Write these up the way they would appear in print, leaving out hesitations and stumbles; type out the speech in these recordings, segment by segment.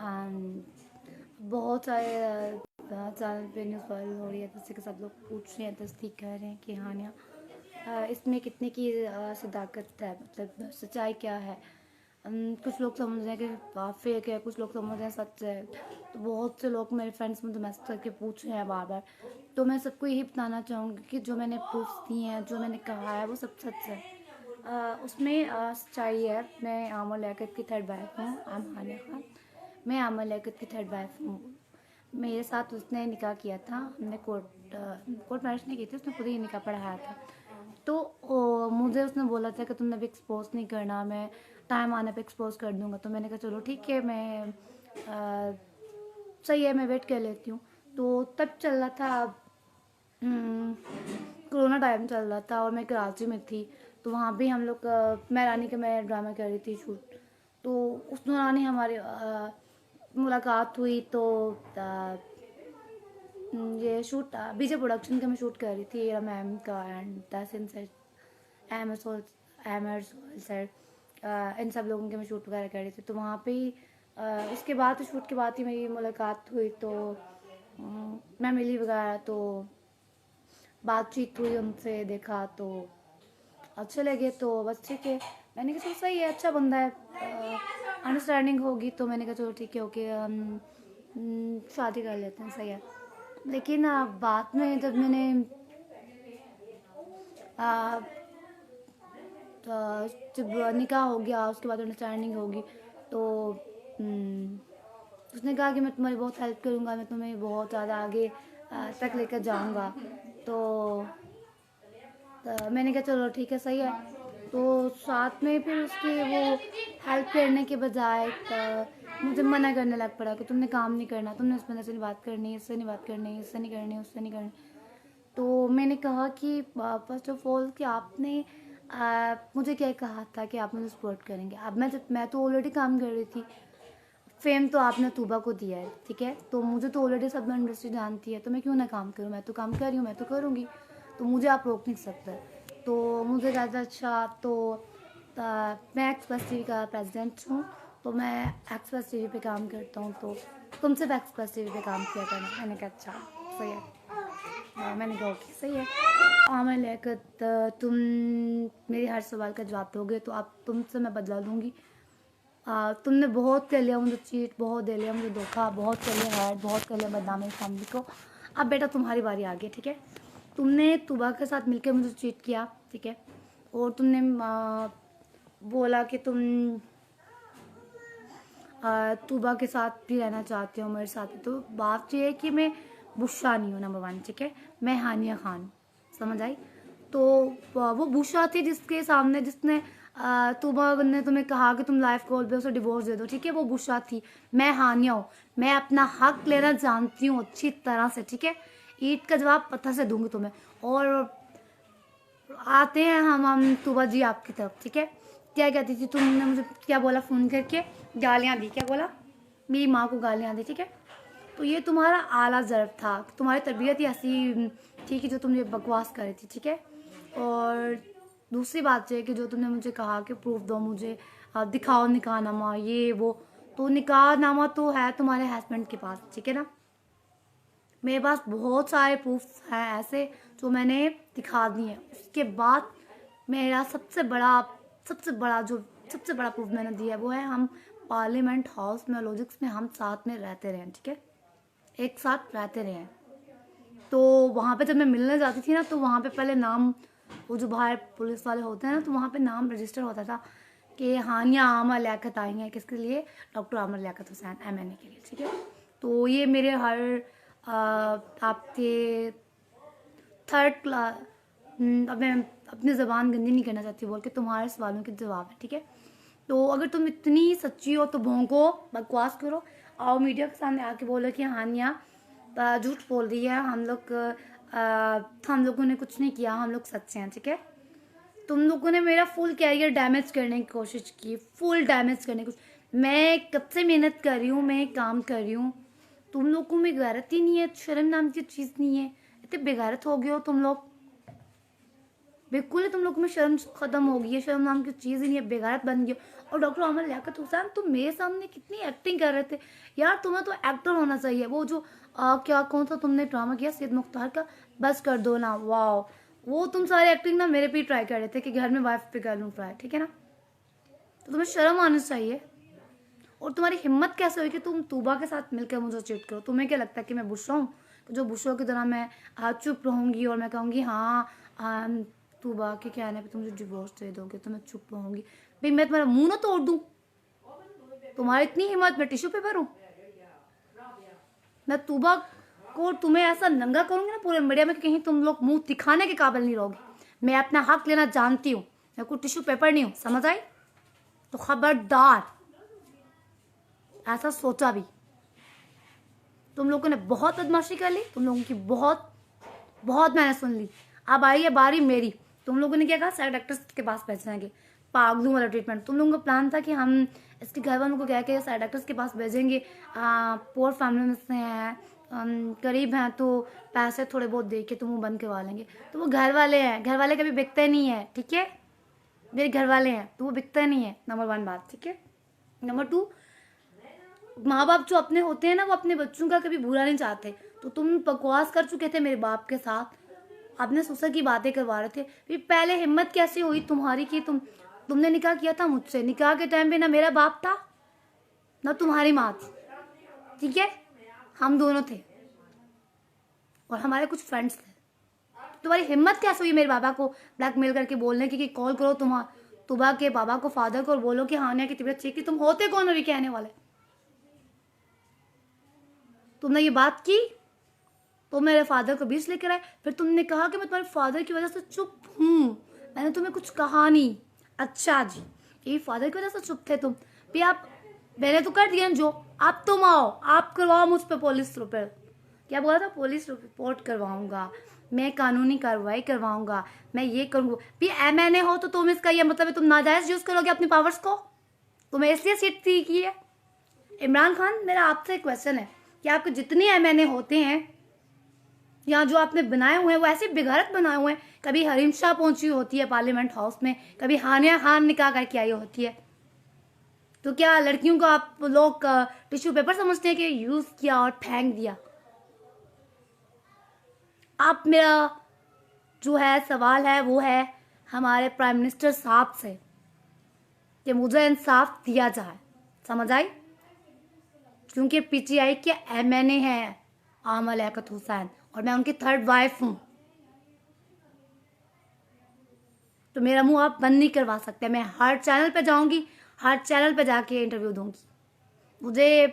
And बहुत सारे channel पे न्यूज़ वायरल हो रही है, जैसे कि सब लोग पूछ रहे हैं, तस्दीक कर रहे हैं कि हानिया इसमें कितने की सदाकत है, मतलब सच्चाई क्या है। कुछ लोग समझ रहे हैं कि फेक है, कुछ लोग समझ रहे हैं सच है। तो बहुत से लोग मेरे फ्रेंड्स मुझे मैसेज करके पूछ रहे हैं बार बार। तो मैं सबको यही बताना चाहूँगी कि जो मैंने प्रूफ दिए हैं, जो मैंने कहा है, वो सब सच है। उसमें सच्चाई है। मैं आमर लियाकत की थर्ड वाइफ हूँ। आई एम हानिया खान। मैं आमर लियाकत की थर्ड वाइफ हूँ। मेरे साथ उसने निकाह किया था। हमने कोर्ट मैरिज नहीं की थी, उसने खुद ही निकाह पढ़ाया था। तो मुझे उसने बोला था कि तुमने अभी एक्सपोज नहीं करना, मैं टाइम आने पे एक्सपोज कर दूंगा। तो मैंने कहा चलो ठीक है, मैं सही है, मैं वेट कर लेती हूँ। तो तब चल रहा था, कोरोना टाइम चल रहा था और मैं कराची में थी। तो वहाँ भी हम लोग मैं रानी के मैं ड्रामा कर रही थी शूट। तो उस दौरान ही हमारी मुलाकात हुई। तो ये शूट बीजे प्रोडक्शन का मैं शूट कर रही थी, मैम का एंड तहसीन सर, एमर सर, इन सब लोगों के मैं शूट वगैरह कर रही थी। तो वहाँ पे ही उसके बाद तो शूट के बाद ही मेरी मुलाकात हुई। तो मैं मिली वगैरह, तो बातचीत हुई उनसे, देखा तो अच्छे लगे। तो बस ठीक है, मैंने कहा चलो सही है, अच्छा बंदा है, अंडरस्टैंडिंग होगी। तो मैंने कहा चलो ठीक है, ओके, हम शादी कर लेते हैं, सही है। लेकिन बाद में जब मैंने आ, जब निकाह हो गया, उसके बाद अंडरस्टैंडिंग होगी, तो उसने कहा कि मैं तुम्हारी बहुत हेल्प करूँगा, मैं तुम्हें बहुत ज़्यादा आगे तक लेकर जाऊँगा। तो मैंने कहा चलो ठीक है, सही है। तो साथ में फिर उसके वो हेल्प करने के बजाय मुझे मना करने लग पड़ा कि तुमने काम नहीं करना, तुमने इस बंदे से नहीं बात करनी, इससे नहीं बात करनी, इससे नहीं करनी, उससे नहीं करनी। तो मैंने कहा कि फर्स्ट ऑफ ऑल कि आपने मुझे क्या कहा था कि आप मुझे सपोर्ट करेंगे। अब मैं तो ऑलरेडी काम कर रही थी। फेम तो आपने तूबा को दिया है, ठीक है, तो मुझे तो ऑलरेडी सब इंडस्ट्री जानती है, तो मैं क्यों ना काम करूँ। मैं तो काम कर रही हूँ, मैं तो करूँगी, तो मुझे आप रोक नहीं सकते। तो मुझे कहा था अच्छा, तो मैं एक्सप्रेस टीवी का प्रेसिडेंट हूँ, तो मैं एक्सप्रेस टीवी पे काम करता हूँ, तो तुम सिर्फ एक्सप्रेस टीवी पे काम किया करना। मैंने कहा अच्छा, सही है। मैंने कहा ओके, सही है। मैं लियाकत, तुम मेरे हर सवाल का जवाब दोगे तो आप तुमसे मैं बदला लूँगी। तुमने बहुत कर लिया मुझे चीट, बहुत दे लिया मुझे धोखा, बहुत कर लिया हार्ड, बहुत कर लिया बदनामी फैमिली को। अब बेटा तुम्हारी बारी आ गई, ठीक है। तुमने तुबा के साथ मिलकर मुझे चीट किया, ठीक है, और तुमने बोला कि तुम तुबा के साथ भी रहना चाहते हो मेरे साथ। तो बात ये है कि मैं बुशरा नहीं हूँ, नंबर वन, ठीक है, मैं हानिया खान, समझ आई। तो वो बुशरा थी जिसके सामने, जिसने तुबा ने तुम्हें कहा कि तुम लाइफ कॉल पे उसे डिवोर्स दे दो, ठीक है, वो बुशरा थी। मैं हानिया हूँ, मैं अपना हक लेना जानती हूँ अच्छी तरह से, ठीक है। ईद का जवाब पता से दूंगी तुम्हें। और आते हैं हम तुबा जी आपकी तरफ, ठीक है। क्या कहती थी तुमने मुझे, क्या बोला फ़ोन करके, गालियाँ दी, क्या बोला, मेरी माँ को गालियाँ दी, ठीक है। तो ये तुम्हारा आला ज़र्फ था, तुम्हारी तरबियत ही ऐसी थी कि जो तुम ये बकवास कर रही थी, ठीक है। और दूसरी बात ये कि जो तुमने मुझे कहा कि प्रूफ दो मुझे, दिखाओ निकाहनामा, ये वो, तो निकाहनामा तो है तुम्हारे हस्बैंड के पास, ठीक है ना। मेरे पास बहुत सारे प्रूफ हैं ऐसे जो मैंने दिखा दिए। उसके बाद मेरा सबसे बड़ा प्रूफ मैंने दिया है वो है, हम पार्लियामेंट हाउस में लॉजिक्स में हम साथ में रहते रहे, ठीक है, एक साथ रहते रहे। तो वहाँ पे जब मैं मिलने जाती थी ना, तो वहाँ पे पहले नाम, वो जो बाहर पुलिस वाले होते हैं ना, तो वहाँ पे नाम रजिस्टर होता था कि हानिया आमर लियाकत आई हैं, किसके लिए, डॉक्टर आमर लियाकत हुसैन, MNA के लिए, ठीक है। तो ये मेरे हर आपके थर्ड क्लास, अब मैं अपनी ज़बान गंदी नहीं करना चाहती बोल के, तुम्हारे सवालों के जवाब है, ठीक है। तो अगर तुम इतनी सच्ची हो तो भोंको, बकवास करो, आओ मीडिया के सामने आके बोलो कि हानिया झूठ बोल रही है, हम लोगों ने कुछ नहीं किया, हम लोग सच्चे हैं, ठीक है। तुम लोगों ने मेरा फुल कैरियर डैमेज करने की कोशिश की, फुल डैमेज करने की कोशिश। मैं कब से मेहनत कर रही हूँ, मैं काम कर रही हूँ, तुम लोगों में गैरत ही नहीं है, शर्म नाम की चीज़ नहीं है, इतने बेगैरत हो गए हो तुम लोग। बिल्कुल ही तुम लोग में शर्म खत्म हो गई है, शर्म नाम की चीज़ ही नहीं है, बेगैरत बन गई हो। और डॉक्टर आमर लियाकत हुसैन, तुम मेरे सामने कितनी एक्टिंग कर रहे थे यार, तुम्हें तो एक्टर होना चाहिए। वो जो क्या कौन सा तुमने ड्रामा किया सैयद मुख्तार का, बस कर दो ना, वाह, वो तुम सारे एक्टिंग ना मेरे पे ही ट्राई कर रहे थे कि घर में वाइफ पे कर लूँ ट्राई, ठीक है ना। तो तुम्हें शर्म आनी चाहिए। और तुम्हारी हिम्मत कैसे हुई कि तुम तूबा के साथ मिलकर मुझे चीट करो। तुम्हें क्या लगता है कि मैं बुशरा हूँ, जो बुशरों की तरह मैं चुप रहूँगी और मैं कहूँगी हाँ तूबा के कहने पे तुम मुझे डिवोर्स दे दोगे तो मैं चुप रहूँगी। भाई मैं तुम्हारा मुंह ना तोड़ दूँ, तुम्हारी इतनी हिम्मत, मैं टिश्यू पेपर हूँ। मैं तूबा को तुम्हें ऐसा नंगा करूँगी ना पूरे मीडिया में कि कहीं तुम लोग मुंह दिखाने के काबिल नहीं रहोगे। मैं अपना हक लेना जानती हूँ, मैं कोई टिश्यू पेपर नहीं हूँ, समझ आई। तो खबरदार ऐसा सोचा भी। तुम लोगों ने बहुत बदमाशी कर ली, तुम लोगों की बहुत बहुत मैंने सुन ली। अब आई है बारी मेरी। तुम लोगों ने क्या कहा, साइड डॉक्टर्स के पास भेजेंगे, पागलू वाला ट्रीटमेंट। तुम लोगों का प्लान था कि हम इसके घर वालों को कह के साइड डॉक्टर्स के पास भेजेंगे, पुअर फैमिली में से हैं, गरीब हैं, तो पैसे थोड़े बहुत दे के तुम बंद करवा लेंगे। तो वो घर वाले हैं, घर वाले कभी बिकते नहीं है, ठीक है। मेरे घर वाले हैं तो वो बिकते नहीं है, नंबर 1 बात, ठीक है। नंबर 2, माँ बाप जो अपने होते हैं ना, वो अपने बच्चों का कभी बुरा नहीं चाहते। तो तुम बकवास कर चुके थे मेरे बाप के साथ, अपने ससुर की बातें करवा रहे थे। फिर पहले हिम्मत कैसी हुई तुम्हारी कि तुमने निकाह किया था मुझसे। निकाह के टाइम पे ना मेरा बाप था ना तुम्हारी माँ थी, ठीक है। हम दोनों थे और हमारे कुछ फ्रेंड्स थे। तुम्हारी हिम्मत कैसे हुई मेरे बाबा को ब्लैकमेल करके बोलने की कि कॉल करो तुबा के बाबा को, फादर को, और बोलो कि हानिया की तबीयत ठीक थी। तुम होते कौन अभी कहने वाले। तुमने ये बात की तो मेरे फादर को बीच लेकर आए। फिर तुमने कहा कि मैं तुम्हारे फादर की वजह से चुप हूँ, मैंने तुम्हें कुछ कहा नहीं। अच्छा जी, यही फादर की वजह से चुप थे तुम भी। आप मैंने तो कर दिया जो, आप तुम आओ, आप करवाओ मुझ पर पुलिस रिपोर्ट। क्या बोला था, पुलिस रिपोर्ट करवाऊंगा, मैं कानूनी कार्रवाई करवाऊंगा, मैं ये करूँगा भी। MNA हो तो तुम, इसका ये मतलब है तुम नाजायज यूज करोगे अपनी पावर्स को, तुम्हें इसलिए सीट दी की है। इमरान खान, मेरा आपसे एक क्वेश्चन है कि आपके जितने MNA होते हैं या जो आपने बनाए हुए हैं वो ऐसे बेगैरत बनाए हुए हैं। कभी हरीम शाह पहुंची होती है पार्लियामेंट हाउस में, कभी हानिया खान निकाह करके आई होती है। तो क्या लड़कियों को आप लोग टिश्यू पेपर समझते हैं कि यूज किया और फेंक दिया। आप, मेरा जो है सवाल है वो है हमारे प्राइम मिनिस्टर साहब से कि मुझे इंसाफ दिया जाए, समझ आई। क्योंकि PTI के MNA हैं आमर लियाकत हुसैन और मैं उनकी 3rd वाइफ हूं। तो मेरा मुंह आप बंद नहीं करवा सकते। मैं हर चैनल पे जाऊंगी, हर चैनल पे जाके इंटरव्यू दूंगी। मुझे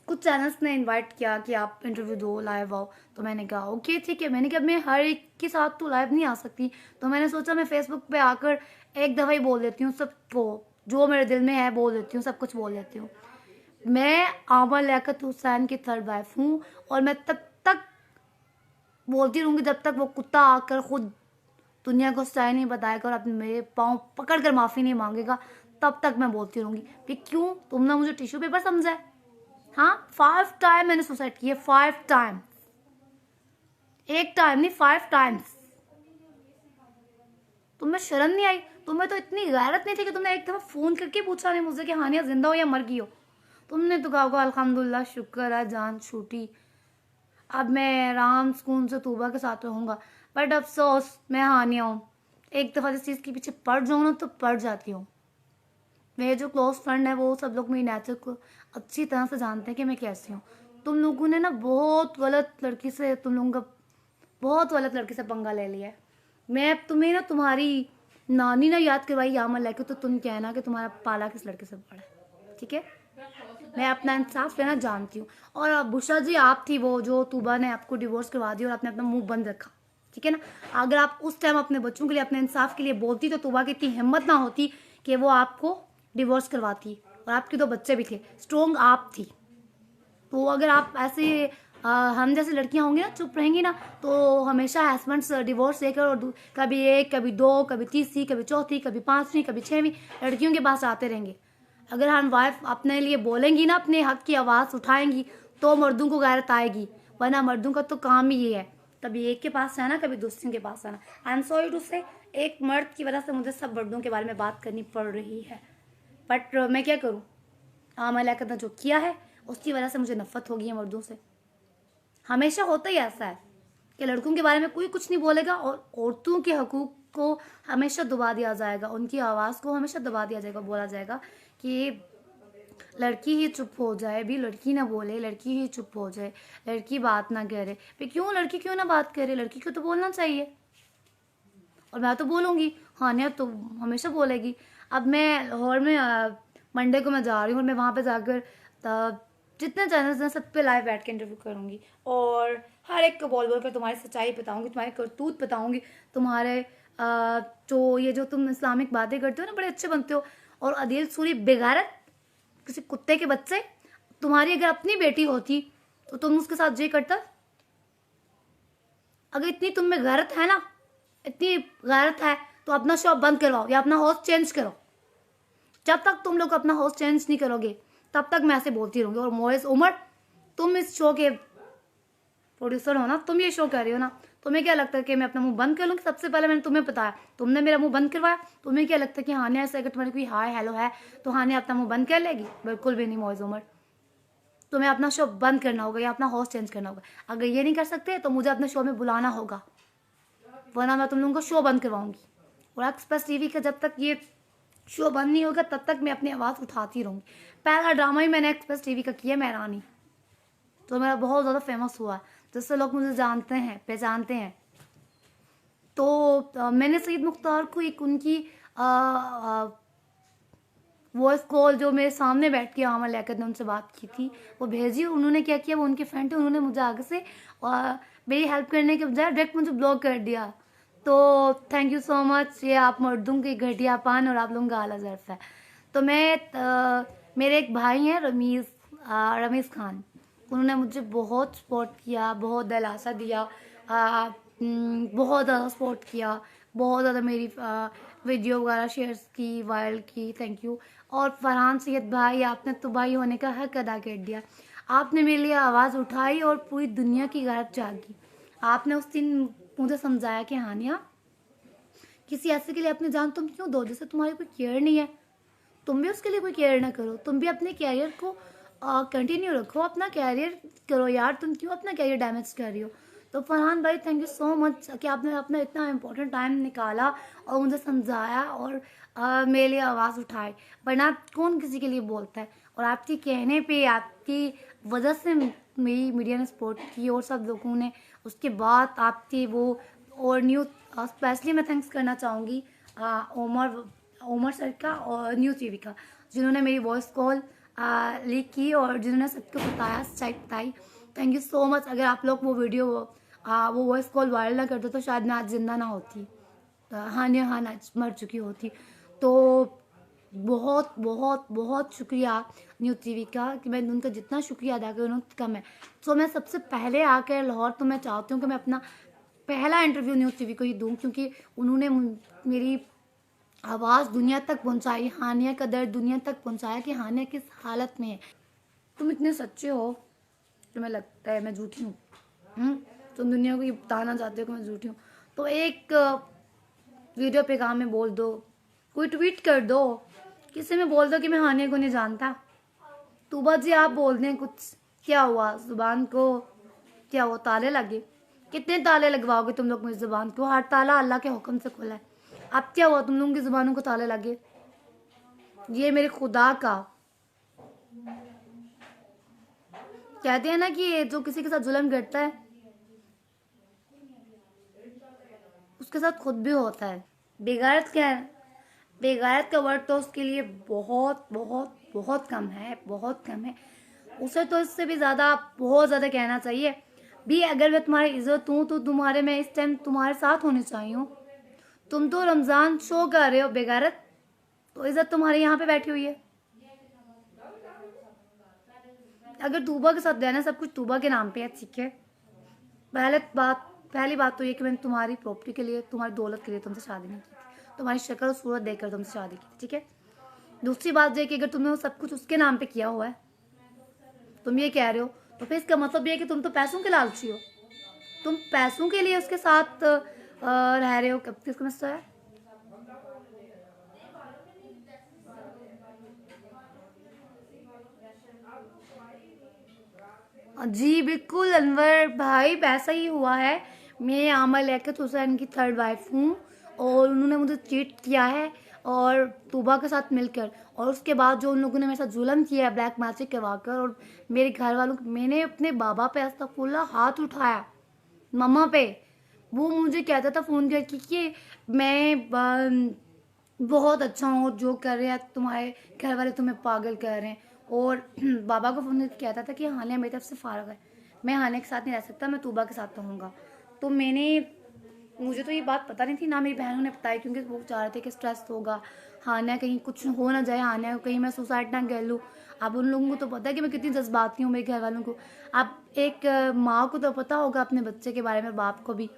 कुछ चैनल्स ने इनवाइट किया कि आप इंटरव्यू दो, लाइव आओ, तो मैंने कहा ओके ठीक है। मैंने कहा मैं हर एक के साथ तो लाइव नहीं आ सकती, तो मैंने सोचा मैं फेसबुक पे आकर एक दफ़ा ही बोल देती हूँ सबको, जो मेरे दिल में है बोल देती हूँ, सब कुछ बोल देती हूँ। मैं आमर लियाकत हुसैन की 3rd वाइफ हूँ और मैं तब तक बोलती रहूँगी जब तक वो कुत्ता आकर खुद दुनिया को सही नहीं बताएगा और अपने मेरे पाँव पकड़ कर माफ़ी नहीं मांगेगा, तब तक मैं बोलती रहूँगी। फिर क्यों तुमने मुझे टिश्यू पेपर समझा है। हाँ, 5 टाइम मैंने सुसाइड की है, 5 टाइम, एक टाइम नहीं, 5 टाइम्स। तुम्हें शर्म नहीं आई, तुम्हें तो इतनी गैरत नहीं थी कि तुमने एक दफ़ा फ़ोन करके पूछा नहीं मुझसे कि हानिया जिंदा हो या मर गई हो। तुमने तो कहा होगा अल्हम्दुलिल्लाह, शुक्र है जान छूटी, अब मैं आराम सुकून से तूबा के साथ रहूँगा। बट अफसोस मैं हानिया हूँ, एक दफ़ा जिस चीज़ के पीछे पड़ जाऊँ ना तो पड़ जाती हूँ। मेरे जो क्लोज फ्रेंड है वो सब लोग मेरी नेचर को अच्छी तरह से जानते हैं कि मैं कैसी हूँ। तुम लोगों ने ना बहुत गलत लड़की से, तुम लोगों का बहुत गलत लड़की से पंगा ले लिया है। मैं तुम्हें ना तुम्हारी नानी ना याद करवाई आमर लेके, तो तुम कहना कि तुम्हारा पाला किस लड़के से पड़ा है, ठीक है। मैं अपना इंसाफ लेना जानती हूँ। और बुशरा जी, आप थी वो जो तूबा ने आपको डिवोर्स करवा दिया और आपने अपना मुंह बंद रखा, ठीक है ना। अगर आप उस टाइम अपने बच्चों के लिए, अपने इंसाफ के लिए बोलती तो तूबा की इतनी हिम्मत ना होती कि वो आपको डिवोर्स करवाती। और आपके 2 बच्चे भी थे, स्ट्रोंग आप थी। तो अगर आप ऐसे हम जैसी लड़कियां होंगी ना, चुप रहेंगी ना, तो हमेशा हस्बैंड्स डिवोर्स देकर और कभी 1, कभी 2, कभी तीसरी, कभी चौथी, कभी 5वीं, कभी 6वीं लड़कियों के पास आते रहेंगे। अगर हम वाइफ अपने लिए बोलेंगी ना, अपने हक की आवाज़ उठाएंगी, तो मर्दों को गैरत आएगी, वरना मर्दों का तो काम ही ये है कभी एक के पास आना, कभी दूसरे के पास आना। आई एम सॉरी टू से, एक मर्द की वजह से मुझे सब मर्दों के बारे में बात करनी पड़ रही है, बट मैं क्या करूँ। आमर लियाकत ने जो किया है उसकी वजह से मुझे नफरत हो गई है मर्दों से। हमेशा होता ही ऐसा है कि लड़कों के बारे में कोई कुछ नहीं बोलेगा और औरतों के हकूक को हमेशा दबा दिया जाएगा, उनकी आवाज़ को हमेशा दबा दिया जाएगा। बोला जाएगा कि लड़की ही चुप हो जाए, भी लड़की ना बोले, लड़की ही चुप हो जाए, लड़की बात ना करे। फिर क्यों लड़की क्यों ना बात करे, लड़की को तो बोलना चाहिए। और मैं तो बोलूँगी, हानिया तो हमेशा बोलेगी। अब मैं लाहौर में मंडे को मैं जा रही हूँ और मैं वहाँ पे जाकर जितने चैनल्स हैं सब पे लाइव बैठ के इंटरव्यू करूँगी और हर एक को बोल बोल कर तुम्हारी सच्चाई बताऊँगी, तुम्हारी करतूत बताऊँगी, तुम्हारे जो ये जो तुम इस्लामिक बातें करते हो ना, बड़े अच्छे बनते हो। और अदील सूरी बेगैरत किसी कुत्ते के बच्चे, तुम्हारी अगर अपनी बेटी होती तो तुम उसके साथ ये करता? अगर इतनी तुम में गैरत है ना, इतनी गैरत है तो अपना शो बंद करवाओ या अपना होस्ट चेंज करो। जब तक तुम लोग अपना होस्ट चेंज नहीं करोगे तब तक मैं ऐसे बोलती रहूँगी। और मोइज़ उमर, तुम इस शो के प्रोड्यूसर हो ना, तुम ये शो कर रही हो ना, तुम्हें क्या लगता है कि मैं अपना मुंह बंद कर लूँगी? सबसे पहले मैंने तुम्हें बताया, तुमने मेरा मुंह बंद करवाया। तुम्हें क्या लगता है कि हानिया से अगर तुम्हारी कोई हाय हेलो है तो हानिया अपना मुंह बंद कर लेगी? बिल्कुल भी नहीं मोइज़ उमर। तुम्हें अपना शो बंद करना होगा या अपना होस्ट चेंज करना होगा। अगर ये नहीं कर सकते तो मुझे अपने शो में बुलाना होगा, वरना मैं तुम लोगों को शो बंद करवाऊंगी। और एक्सप्रेस टीवी का जब तक ये शो बंद नहीं होगा तब तक मैं अपनी आवाज़ उठाती रहूँगी। पहला ड्रामा ही मैंने एक्सप्रेस टीवी का किया, मैं रानी, तो मेरा बहुत ज़्यादा फेमस हुआ, जिससे लोग मुझे जानते हैं, पहचानते हैं। तो मैंने सईद मुख्तार को एक उनकी वॉइस कॉल जो मेरे सामने बैठ के आमर लियाकत ने उनसे बात की थी वो भेजी। उन्होंने क्या किया, वो उनके फ्रेंड थे, उन्होंने मुझे आगे से मेरी हेल्प करने के बजाय डायरेक्ट मुझे ब्लॉक कर दिया। तो थैंक यू सो मच। ये आप मर्दों की घटियापन और आप लोगों का आला ज़र्फ है। तो मैं मेरे एक भाई हैं रमीज़ खान, उन्होंने मुझे बहुत सपोर्ट किया, बहुत दिलासा दिया, बहुत ज़्यादा सपोर्ट किया, बहुत ज़्यादा मेरी वीडियो वगैरह शेयर की, वायरल की। Thank you. और फरहान सैयद भाई, आपने तो भाई होने का हक अदा कर दिया। आपने मेरे लिए आवाज़ उठाई और पूरी दुनिया की गैरत जागी। आपने उस दिन मुझे समझाया कि हानिया, किसी ऐसे के लिए अपनी जान तुम क्यों दो जिससे तुम्हारी कोई केयर नहीं है। तुम भी उसके लिए कोई केयर ना करो, तुम भी अपने कैरियर को कंटिन्यू रखो, अपना कैरियर करो यार, तुम क्यों अपना कैरियर डैमेज कर रही हो। तो फरहान भाई थैंक यू सो मच कि आपने अपना इतना इम्पोर्टेंट टाइम निकाला और मुझे समझाया और मेरे लिए आवाज़ उठाई, वरना कौन किसी के लिए बोलता है। और आपके कहने पे, आपकी वजह से मेरी मीडिया ने सपोर्ट की और सब लोगों ने। उसके बाद आपके वो और न्यूज़ स्पेशली मैं थैंक्स करना चाहूँगी उमर सर का और न्यूज़ टीवी का, जिन्होंने मेरी वॉइस कॉल लीक की और जिन्होंने सबको बताया, सच्चाई बताई। Thank you so much. अगर आप लोग वो वीडियो वो वॉइस कॉल वायरल ना करते तो शायद मैं आज जिंदा ना होती, हानिया खान आज मर चुकी होती। तो बहुत बहुत बहुत शुक्रिया न्यूज़ टीवी का, कि मैं उनका जितना शुक्रिया अदा करूँ उतना कम है। तो मैं सबसे पहले आकर लाहौर, तो मैं चाहती हूँ कि मैं अपना पहला इंटरव्यू न्यूज़ टीवी को ही दूँ, क्योंकि उन्होंने मेरी आवाज़ दुनिया तक पहुंचाई, हानिया का दर्द दुनिया तक पहुंचाया कि हानिया किस हालत में है। तुम इतने सच्चे हो, तुम्हें लगता है मैं झूठी हूँ। तुम दुनिया को ये बताना चाहते हो कि मैं झूठी हूँ, तो एक वीडियो पे काम में बोल दो, कोई ट्वीट कर दो, किसी में बोल दो कि मैं हानिया को नहीं जानता। तूबा जी आप बोल दें कुछ, क्या हुआ जुबान को, क्या हुआ, ताले लगे? कितने ताले लगवाओगे तुम लोग मेरी जुबान को? हर ताला अल्लाह के हुक्म से खुला है। अब क्या हुआ तुम लोगों की जुबानों को ताले लगे? ये मेरे खुदा का, कहते हैं ना कि जो किसी के साथ जुल्म करता है उसके साथ खुद भी होता है। बेगैरत क्या है? बेगैरत का वर्ड तो उसके लिए बहुत बहुत बहुत कम है, बहुत कम है। उसे तो इससे भी ज़्यादा, बहुत ज़्यादा कहना चाहिए भी। अगर मैं तुम्हारी इज्जत हूँ तो तुम्हारे, मैं इस टाइम तुम्हारे साथ होनी चाहिए हूँ। तुम तो रमज़ान शो कर रहे हो बेगैरत, तो इज्जत तुम्हारे यहाँ पे बैठी हुई है। अगर तूबा के साथ देना, सब कुछ तूबा के नाम पे है, ठीक है। पहली बात तो ये कि मैंने तुम्हारी प्रॉपर्टी के लिए, तुम्हारी दौलत के लिए तुमसे शादी नहीं की, तुम्हारी शक्ल और सूरत देखकर तुमसे शादी की, ठीक है। दूसरी बात ये कि अगर तुमने वो सब कुछ उसके नाम पे किया हुआ है, तुम ये कह रहे हो, तो फिर इसका मतलब ये है कि तुम तो पैसों के लालची हो। तुम पैसों के लिए उसके साथ रह रहे हो, किसको समझता है? जी बिल्कुल अनवर भाई, वैसा ही हुआ है। मैं आमर लेकर हुसैन की थर्ड वाइफ हूँ और उन्होंने मुझे चीट किया है और तूबा के साथ मिलकर, और उसके बाद जो उन लोगों ने मेरे साथ जुल्म किया है ब्लैक मैजिक करवाकर, और मेरे घर वालों मैंने अपने बाबा पे अस्तगफुरुल्लाह हाथ उठाया, मम्मा पे। वो मुझे कहता था फ़ोन करके कि मैं बहुत अच्छा हूँ, जो कर रहे हैं तुम्हारे घर वाले तुम्हें पागल कर रहे हैं। और बाबा को फ़ोन करके कहता था कि हानिया मेरी तरफ से फ़ारग है, मैं हानिया के साथ नहीं रह सकता, मैं तूबा के साथ रहूँगा। तो मुझे तो ये बात पता नहीं थी, ना मेरी बहनों ने बताई, क्योंकि वो चाह रहे थे कि स्ट्रेस होगा, हानिया कहीं कुछ हो ना जाए, हानिया को कहीं मैं सुसाइड ना कर लूँ। अब उन लोगों को तो पता है कि मैं कितनी जज्बाती हूँ, मेरे घर वालों को। अब एक माँ को तो पता होगा अपने बच्चे के बारे में, बाप को भी।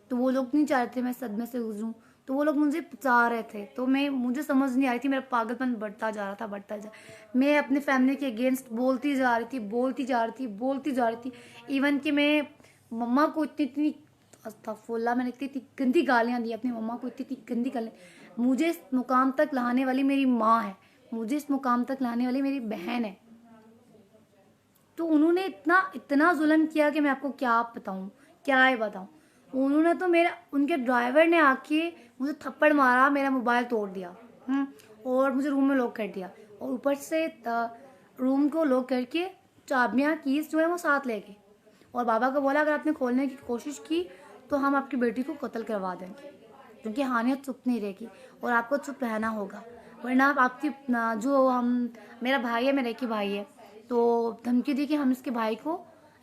तो वो लोग नहीं चाह रहे थे मैं सदमे से गुजरूँ, तो वो लोग मुझे बचा रहे थे। तो मुझे समझ नहीं आ रही थी, मेरा पागलपन बढ़ता जा रहा था, बढ़ता जा, मैं अपने फैमिली के अगेंस्ट बोलती जा रही थी, बोलती जा रही थी, बोलती जा रही थी। इवन कि मैं मम्मा को इतनी इतनी अस्तगफुरुल्लाह, मैंने इतनी इतनी गंदी गालियाँ दी अपनी मम्मा को, इतनी इतनी गंदी गालियाँ। मुझे इस मुकाम तक लाने वाली मेरी माँ है, मुझे इस मुकाम तक लाने वाली मेरी बहन है। तो उन्होंने इतना इतना जुल्म किया कि मैं आपको क्या बताऊँ, क्या ही बताऊँ। उन्होंने तो उनके ड्राइवर ने आके मुझे थप्पड़ मारा, मेरा मोबाइल तोड़ दिया, और मुझे रूम में लॉक कर दिया, और ऊपर से रूम को लॉक करके चाबियाँ कीज जो है वो साथ ले गए, और बाबा को बोला अगर आपने खोलने की कोशिश की तो हम आपकी बेटी को कत्ल करवा देंगे, क्योंकि हानियत चुप नहीं रहेगी और आपको चुप रहना होगा, वरना आपकी जो हम मेरा भाई है, मेरा एक ही भाई है, तो धमकी दी कि हम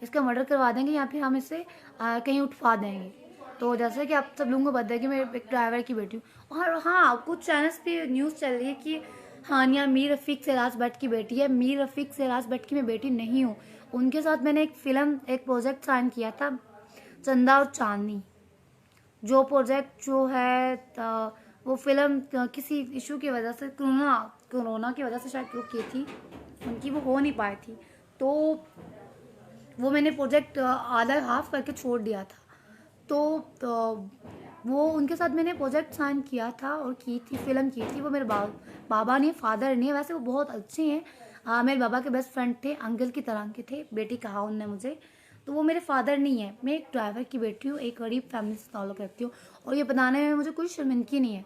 इसका मर्डर करवा देंगे या फिर हम इसे कहीं उठवा देंगे। तो जैसे कि आप सब लोगों को पता है कि मैं एक ड्राइवर की बेटी हूँ, और हाँ कुछ चैनल्स पे न्यूज़ चल रही है कि हानिया मीर रफ़ीक सिराज भट्ट की बेटी है। मीर रफ़ीक सिराज भट्ट की मैं बेटी नहीं हूँ। उनके साथ मैंने एक प्रोजेक्ट साइन किया था, चंदा और चांदनी। जो प्रोजेक्ट जो है वो फिल्म किसी इशू की वजह से, कोरोना की वजह से शायद रुक गई थी उनकी, वो हो नहीं पाई थी। तो वो मैंने प्रोजेक्ट आधा हाफ करके छोड़ दिया था। तो वो उनके साथ मैंने प्रोजेक्ट साइन किया था और की थी, फिल्म की थी। वो मेरे बाबा नहीं, फादर नहीं है, वैसे वो बहुत अच्छे हैं। मेरे बाबा के बेस्ट फ्रेंड थे, अंकल की तरह के थे, बेटी कहा उनने मुझे। तो वो मेरे फादर नहीं है, मैं एक ड्राइवर की बेटी हूँ, एक गरीब फैमिली से ताल्लुक़ रखती हूँ, और ये बताने में मुझे कोई शर्मिंदगी नहीं है।